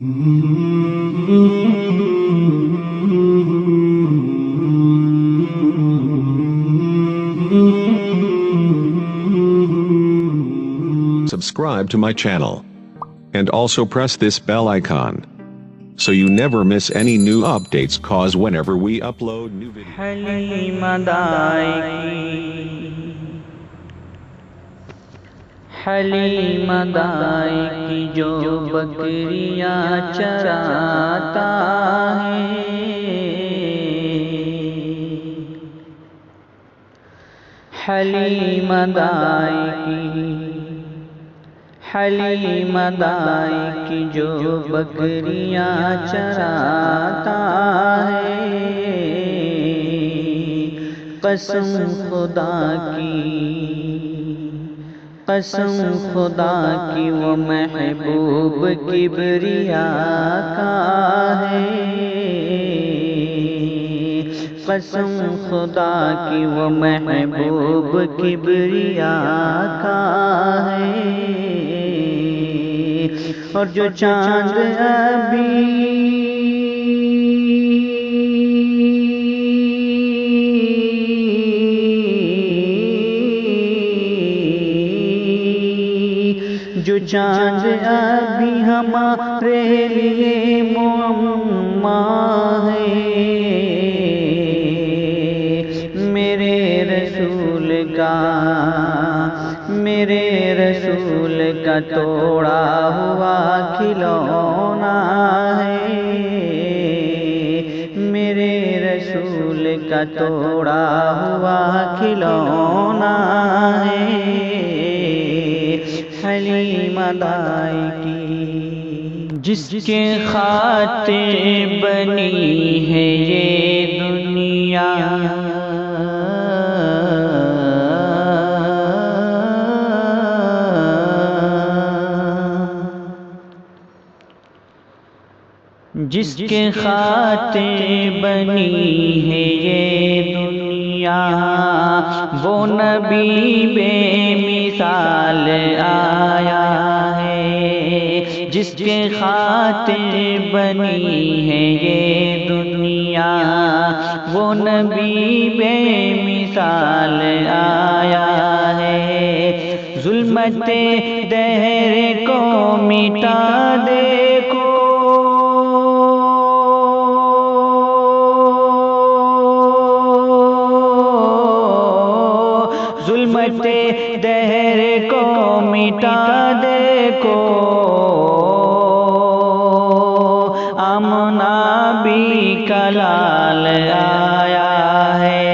Subscribe to my channel. And also press this bell icon, so you never miss any new updates, cause whenever we upload new videos. حلیمدائی کی جو بکریاں چراتا ہے، حلیمدائی کی جو بکریاں چراتا ہے، قسم خدا کی وہ محبوب کبریا کا ہے، قسم خدا کی وہ محبوب کبریا کا ہے، اور جو چاند ابھی ہمارے لیے معمہ ہے، میرے رسول کا توڑا ہوا کھلونا ہے، میرے رسول کا توڑا ہوا کھلونا ہے، حلیمدائی کی جس کے خاطر بنی ہے یہ دنیا، جس کے خاطر بنی ہے یہ دنیا، وہ نبی بے مثال آیا ہے، جس کے خاطر بنی ہے یہ دنیا، وہ نبی بے مثال آیا ہے، ظلمت دہر کو مٹا دے کو، ظلمت دہر کو مٹا دے کو، آمنہ بھی کلال آیا ہے،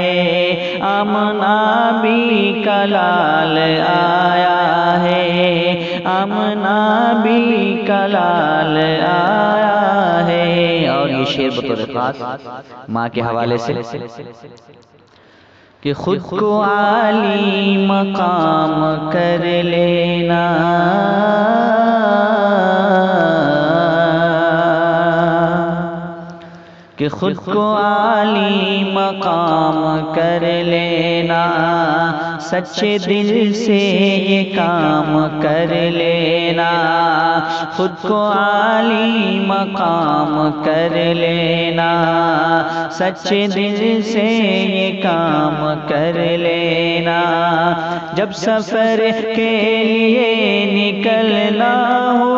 آمنہ بھی کلال آیا ہے، آمنہ بھی کلال آیا ہے، اور یہ شعر بطور خاص ماں کے حوالے سے کہ خود کو عالی مقام کر لینا، کہ خود کو عالی مقام کر لینا، سچے دل سے یہ کام کر لینا، خود کو عالی مقام کر لینا، سچے دل سے یہ کام کر لینا، جب سفر کے لیے نکلنا ہو،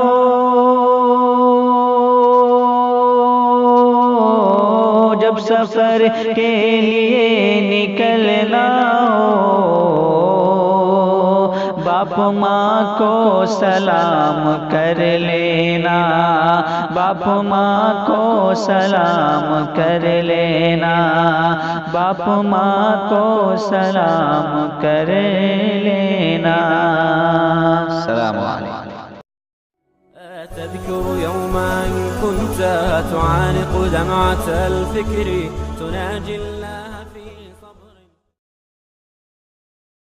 جب سفر کے لیے نکلنا ہو، باپ ماں کو سلام کر لینا، باپ ماں کو سلام کر لینا، باپ ماں کو سلام کر لینا۔ السلام علیکم۔ تذكر يوما كنت تعانق دمعة الفكر تناجي